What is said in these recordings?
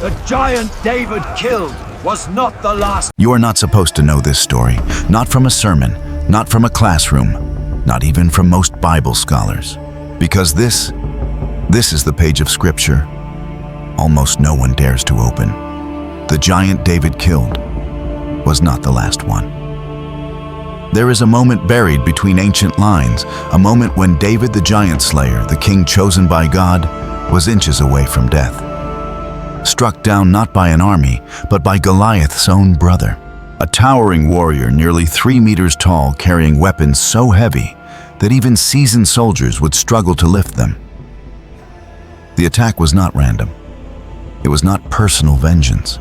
The giant David killed was not the last. You are not supposed to know this story, not from a sermon, not from a classroom, not even from most Bible scholars. Because this is the page of Scripture almost no one dares to open. The giant David killed was not the last one. There is a moment buried between ancient lines, a moment when David the giant slayer, the king chosen by God, was inches away from death. Struck down not by an army, but by Goliath's own brother, a towering warrior nearly 3 meters tall, carrying weapons so heavy that even seasoned soldiers would struggle to lift them. The attack was not random. It was not personal vengeance.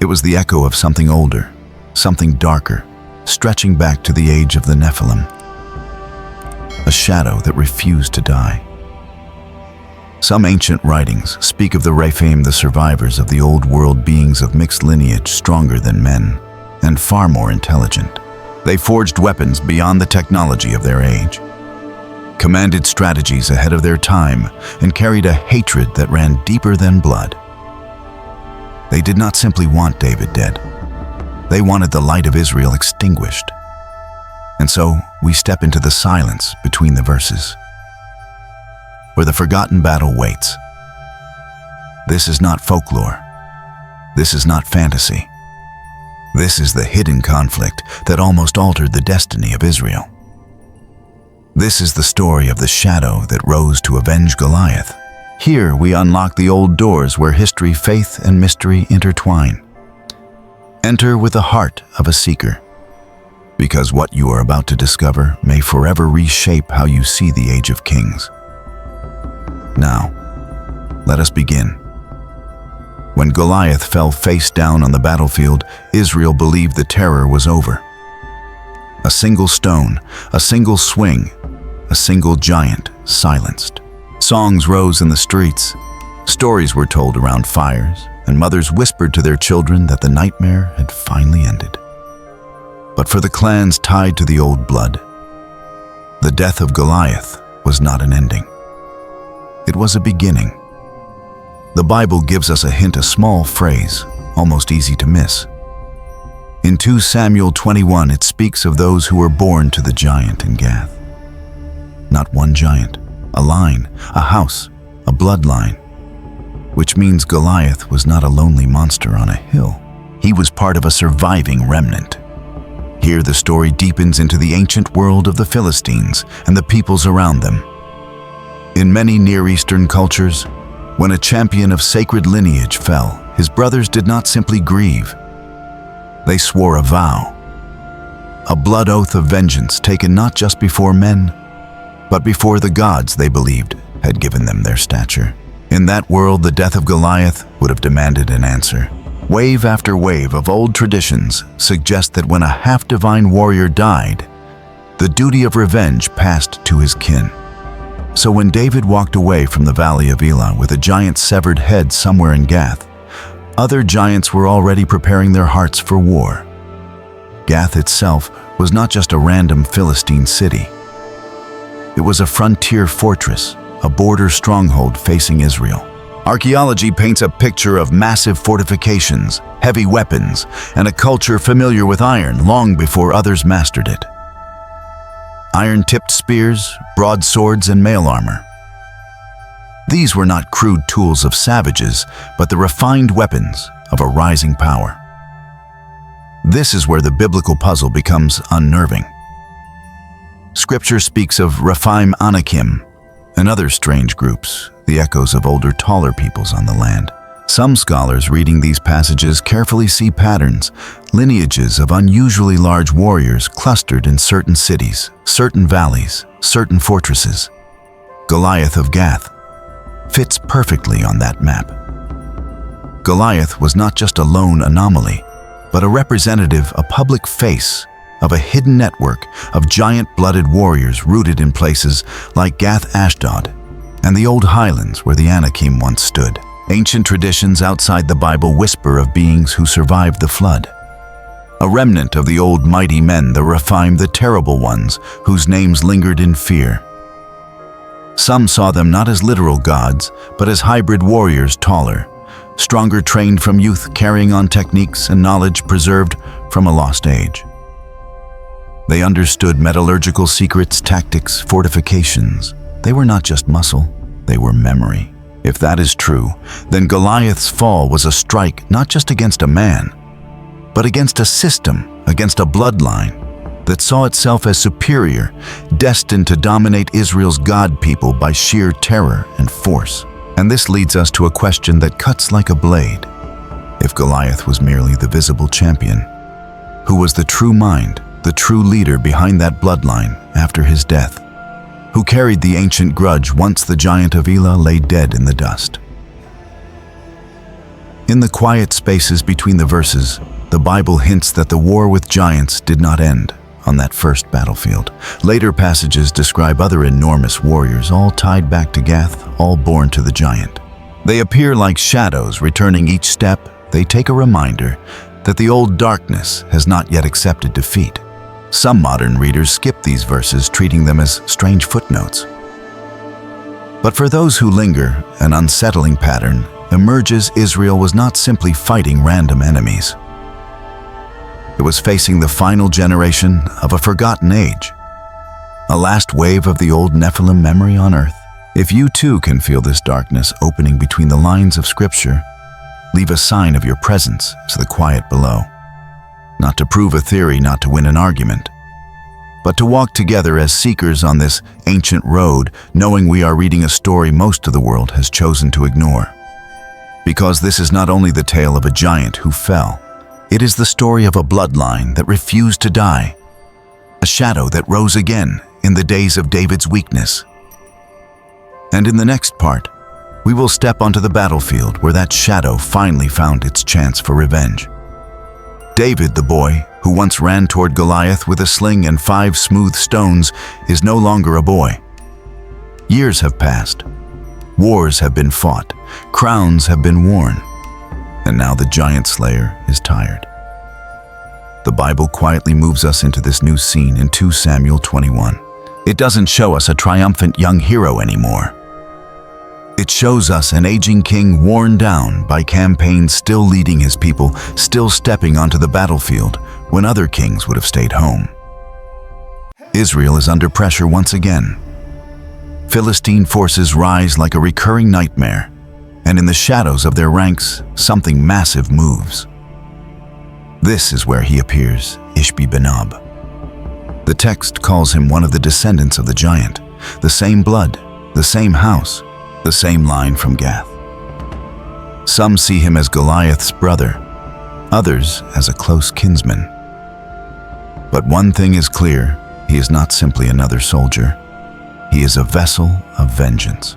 It was the echo of something older, something darker, stretching back to the age of the Nephilim. A shadow that refused to die. Some ancient writings speak of the Rephaim, the survivors of the old world, beings of mixed lineage, stronger than men, and far more intelligent. They forged weapons beyond the technology of their age, commanded strategies ahead of their time, and carried a hatred that ran deeper than blood. They did not simply want David dead. They wanted the light of Israel extinguished. And so we step into the silence between the verses, where the forgotten battle waits. This is not folklore. This is not fantasy. This is the hidden conflict that almost altered the destiny of Israel. This is the story of the shadow that rose to avenge Goliath. Here we unlock the old doors where history, faith, and mystery intertwine. Enter with the heart of a seeker, because what you are about to discover may forever reshape how you see the Age of Kings. Now, let us begin. When Goliath fell face down on the battlefield, Israel believed the terror was over. A single stone, a single swing, a single giant silenced. Songs rose in the streets, stories were told around fires, and mothers whispered to their children that the nightmare had finally ended. But for the clans tied to the old blood, the death of Goliath was not an ending. It was a beginning. The Bible gives us a hint, a small phrase, almost easy to miss. In 2 Samuel 21, it speaks of those who were born to the giant in Gath. Not one giant, a line, a house, a bloodline, which means Goliath was not a lonely monster on a hill. He was part of a surviving remnant. Here the story deepens into the ancient world of the Philistines and the peoples around them. In many Near Eastern cultures, when a champion of sacred lineage fell, his brothers did not simply grieve. They swore a vow, a blood oath of vengeance taken not just before men, but before the gods they believed had given them their stature. In that world, the death of Goliath would have demanded an answer. Wave after wave of old traditions suggest that when a half-divine warrior died, the duty of revenge passed to his kin. So when David walked away from the valley of Elah with a giant's severed head somewhere in Gath, other giants were already preparing their hearts for war. Gath itself was not just a random Philistine city. It was a frontier fortress, a border stronghold facing Israel. Archaeology paints a picture of massive fortifications, heavy weapons, and a culture familiar with iron long before others mastered it. Iron-tipped spears, broadswords, and mail armor. These were not crude tools of savages, but the refined weapons of a rising power. This is where the biblical puzzle becomes unnerving. Scripture speaks of Rephaim Anakim and other strange groups, the echoes of older, taller peoples on the land. Some scholars reading these passages carefully see patterns, lineages of unusually large warriors clustered in certain cities, certain valleys, certain fortresses. Goliath of Gath fits perfectly on that map. Goliath was not just a lone anomaly, but a representative, a public face of a hidden network of giant-blooded warriors rooted in places like Gath Ashdod and the old highlands where the Anakim once stood. Ancient traditions outside the Bible whisper of beings who survived the flood. A remnant of the old mighty men, the Rephaim, the terrible ones, whose names lingered in fear. Some saw them not as literal gods, but as hybrid warriors, taller, stronger trained from youth, carrying on techniques and knowledge preserved from a lost age. They understood metallurgical secrets, tactics, fortifications. They were not just muscle, they were memory. If that is true, then Goliath's fall was a strike not just against a man, but against a system, against a bloodline that saw itself as superior, destined to dominate Israel's God people by sheer terror and force. And this leads us to a question that cuts like a blade. If Goliath was merely the visible champion, who was the true mind, the true leader behind that bloodline after his death? Who carried the ancient grudge once the giant of Elah lay dead in the dust? In the quiet spaces between the verses, the Bible hints that the war with giants did not end on that first battlefield. Later passages describe other enormous warriors, all tied back to Gath, all born to the giant. They appear like shadows, returning each step. They take a reminder that the old darkness has not yet accepted defeat. Some modern readers skip these verses, treating them as strange footnotes. But for those who linger, an unsettling pattern emerges. Israel was not simply fighting random enemies. It was facing the final generation of a forgotten age, a last wave of the old Nephilim memory on earth. If you too can feel this darkness opening between the lines of Scripture, leave a sign of your presence to the quiet below. Not to prove a theory, not to win an argument, but to walk together as seekers on this ancient road, knowing we are reading a story most of the world has chosen to ignore. Because this is not only the tale of a giant who fell, it is the story of a bloodline that refused to die, a shadow that rose again in the days of David's weakness. And in the next part, we will step onto the battlefield where that shadow finally found its chance for revenge. David, the boy who once ran toward Goliath with a sling and 5 smooth stones, is no longer a boy. Years have passed. Wars have been fought. Crowns have been worn. And now the giant slayer is tired. The Bible quietly moves us into this new scene in 2 Samuel 21. It doesn't show us a triumphant young hero anymore. It shows us an aging king worn down by campaigns, still leading his people, still stepping onto the battlefield when other kings would have stayed home. Israel is under pressure once again. Philistine forces rise like a recurring nightmare, and in the shadows of their ranks, something massive moves. This is where he appears, Ishbi-Benob. The text calls him one of the descendants of the giant, the same blood, the same house, the same line from Gath. Some see him as Goliath's brother, others as a close kinsman. But one thing is clear, he is not simply another soldier. He is a vessel of vengeance.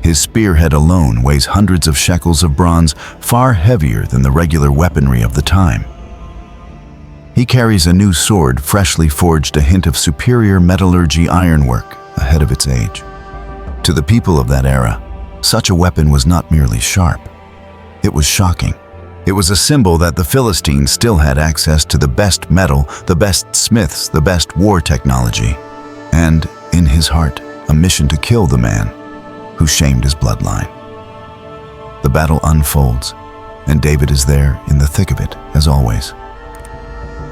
His spearhead alone weighs hundreds of shekels of bronze, far heavier than the regular weaponry of the time. He carries a new sword, freshly forged, a hint of superior metallurgy ironwork ahead of its age. To the people of that era, such a weapon was not merely sharp. It was shocking. It was a symbol that the Philistines still had access to the best metal, the best smiths, the best war technology, and, in his heart, a mission to kill the man who shamed his bloodline. The battle unfolds, and David is there in the thick of it, as always.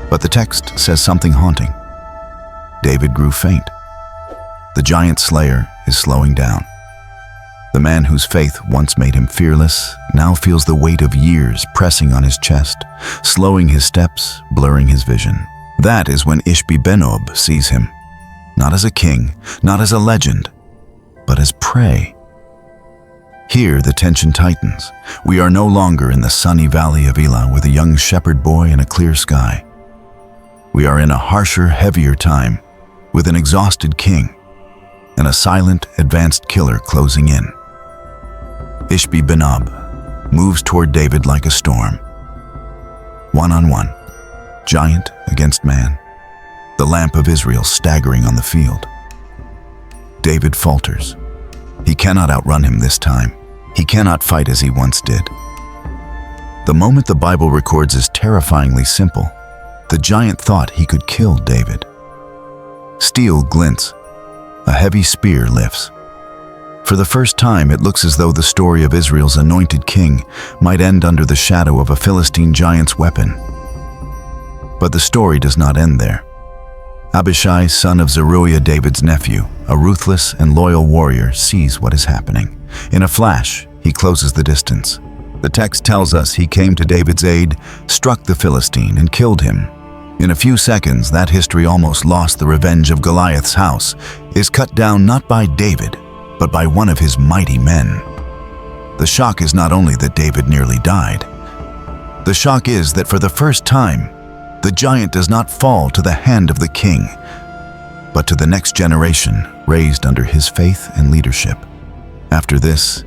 But the text says something haunting. David grew faint. The giant slayer is slowing down. The man whose faith once made him fearless now feels the weight of years pressing on his chest, slowing his steps, blurring his vision. That is when Ishbi-Benob sees him, not as a king, not as a legend, but as prey. Here the tension tightens. We are no longer in the sunny valley of Elah with a young shepherd boy and a clear sky. We are in a harsher, heavier time, with an exhausted king and a silent, advanced killer closing in. Ishbi-Benob moves toward David like a storm. One-on-one, giant against man, the lamp of Israel staggering on the field. David falters. He cannot outrun him this time. He cannot fight as he once did. The moment the Bible records is terrifyingly simple. The giant thought he could kill David. Steel glints. A heavy spear lifts. For the first time, it looks as though the story of Israel's anointed king might end under the shadow of a Philistine giant's weapon. But the story does not end there. Abishai, son of Zeruiah, David's nephew, a ruthless and loyal warrior, sees what is happening. In a flash, he closes the distance. The text tells us he came to David's aid, struck the Philistine, and killed him. In a few seconds, that history almost lost the revenge of Goliath's house is cut down not by David, but by one of his mighty men. The shock is not only that David nearly died. The shock is that for the first time, the giant does not fall to the hand of the king, but to the next generation raised under his faith and leadership. After this,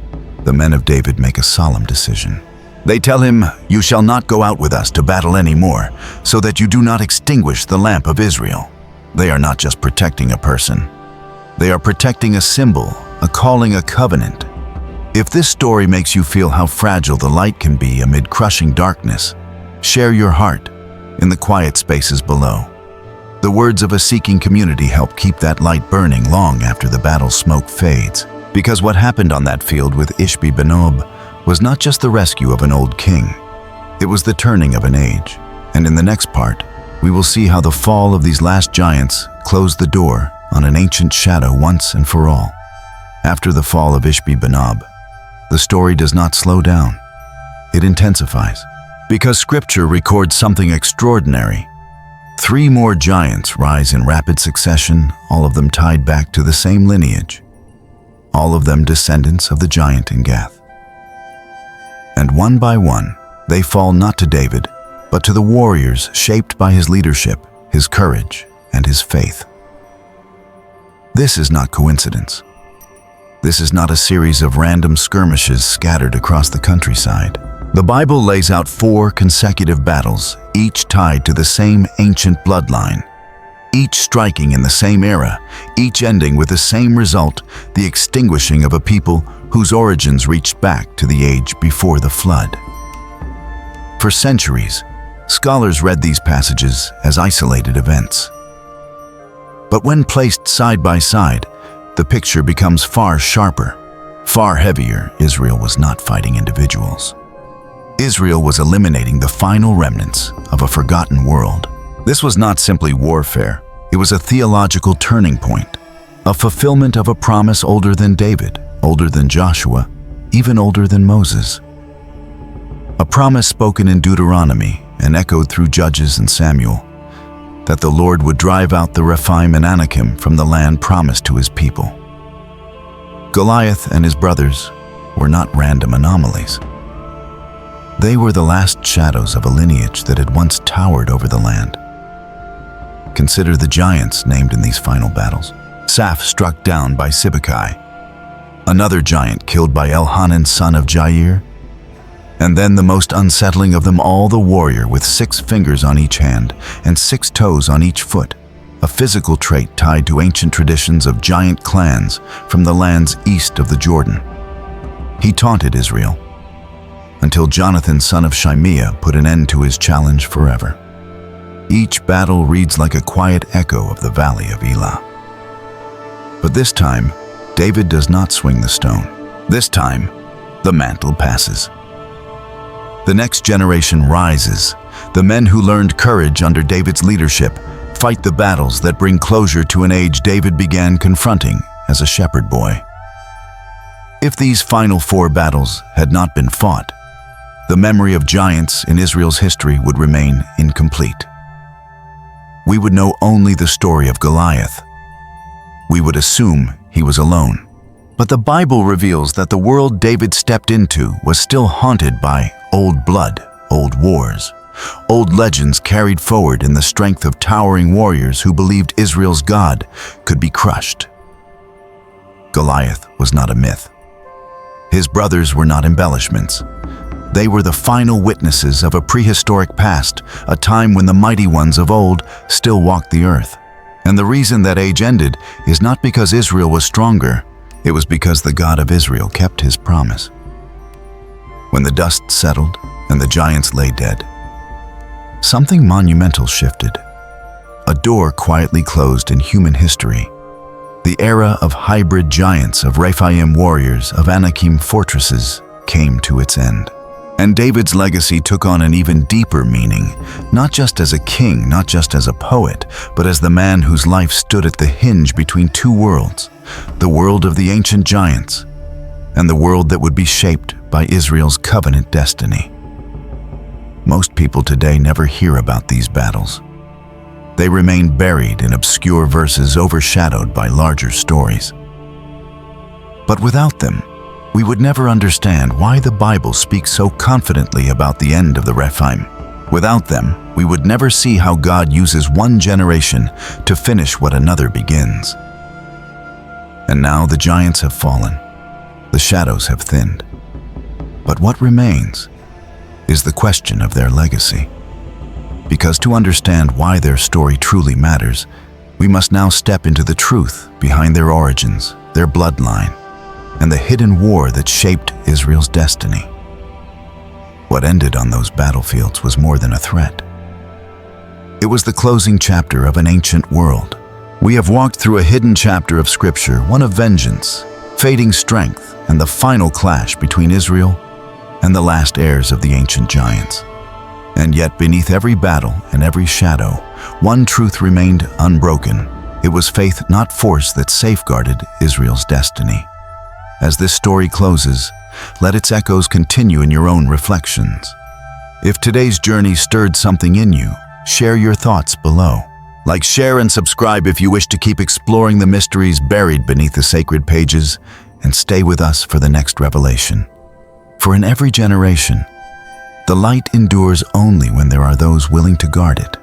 the men of David make a solemn decision. They tell him, "You shall not go out with us to battle anymore, so that you do not extinguish the lamp of Israel." They are not just protecting a person. They are protecting a symbol, a calling, a covenant. If this story makes you feel how fragile the light can be amid crushing darkness, share your heart in the quiet spaces below. The words of a seeking community help keep that light burning long after the battle smoke fades. Because what happened on that field with Ishbi-Benob was not just the rescue of an old king. It was the turning of an age. And in the next part, we will see how the fall of these last giants closed the door on an ancient shadow once and for all. After the fall of Ishbi-Benob, the story does not slow down. It intensifies. Because Scripture records something extraordinary. 3 more giants rise in rapid succession, all of them tied back to the same lineage. All of them descendants of the giant in Gath. And one by one, they fall not to David, but to the warriors shaped by his leadership, his courage, and his faith. This is not coincidence. This is not a series of random skirmishes scattered across the countryside. The Bible lays out 4 consecutive battles, each tied to the same ancient bloodline, each striking in the same era, each ending with the same result, the extinguishing of a people whose origins reached back to the age before the flood. For centuries, scholars read these passages as isolated events. But when placed side by side, the picture becomes far sharper, far heavier. Israel was not fighting individuals. Israel was eliminating the final remnants of a forgotten world. This was not simply warfare. It was a theological turning point, a fulfillment of a promise older than David, older than Joshua, even older than Moses. A promise spoken in Deuteronomy and echoed through Judges and Samuel, that the Lord would drive out the Rephaim and Anakim from the land promised to his people. Goliath and his brothers were not random anomalies. They were the last shadows of a lineage that had once towered over the land. Consider the giants named in these final battles. Saph struck down by Sibbecai, another giant killed by Elhanan son of Jair, and then the most unsettling of them all, the warrior with 6 fingers on each hand and 6 toes on each foot, a physical trait tied to ancient traditions of giant clans from the lands east of the Jordan. He taunted Israel, until Jonathan son of Shimeah put an end to his challenge forever. Each battle reads like a quiet echo of the valley of Elah. But this time, David does not swing the stone. This time, the mantle passes. The next generation rises. The men who learned courage under David's leadership fight the battles that bring closure to an age David began confronting as a shepherd boy. If these final 4 battles had not been fought, the memory of giants in Israel's history would remain incomplete. We would know only the story of Goliath. We would assume he was alone. But the Bible reveals that the world David stepped into was still haunted by old blood, old wars, old legends carried forward in the strength of towering warriors who believed Israel's God could be crushed. Goliath was not a myth. His brothers were not embellishments. They were the final witnesses of a prehistoric past, a time when the mighty ones of old still walked the earth. And the reason that age ended is not because Israel was stronger, it was because the God of Israel kept his promise. When the dust settled and the giants lay dead, something monumental shifted. A door quietly closed in human history. The era of hybrid giants, of Rephaim warriors, of Anakim fortresses came to its end. And David's legacy took on an even deeper meaning, not just as a king, not just as a poet, but as the man whose life stood at the hinge between two worlds, the world of the ancient giants and the world that would be shaped by Israel's covenant destiny. Most people today never hear about these battles. They remain buried in obscure verses overshadowed by larger stories. But without them, we would never understand why the Bible speaks so confidently about the end of the Rephaim. Without them, we would never see how God uses one generation to finish what another begins. And now the giants have fallen. The shadows have thinned. But what remains is the question of their legacy. Because to understand why their story truly matters, we must now step into the truth behind their origins, their bloodline, and the hidden war that shaped Israel's destiny. What ended on those battlefields was more than a threat. It was the closing chapter of an ancient world. We have walked through a hidden chapter of Scripture, one of vengeance, fading strength, and the final clash between Israel and the last heirs of the ancient giants. And yet, beneath every battle and every shadow, one truth remained unbroken. It was faith, not force, that safeguarded Israel's destiny. As this story closes, let its echoes continue in your own reflections. If today's journey stirred something in you, share your thoughts below. Like, share, and subscribe if you wish to keep exploring the mysteries buried beneath the sacred pages, and stay with us for the next revelation. For in every generation, the light endures only when there are those willing to guard it.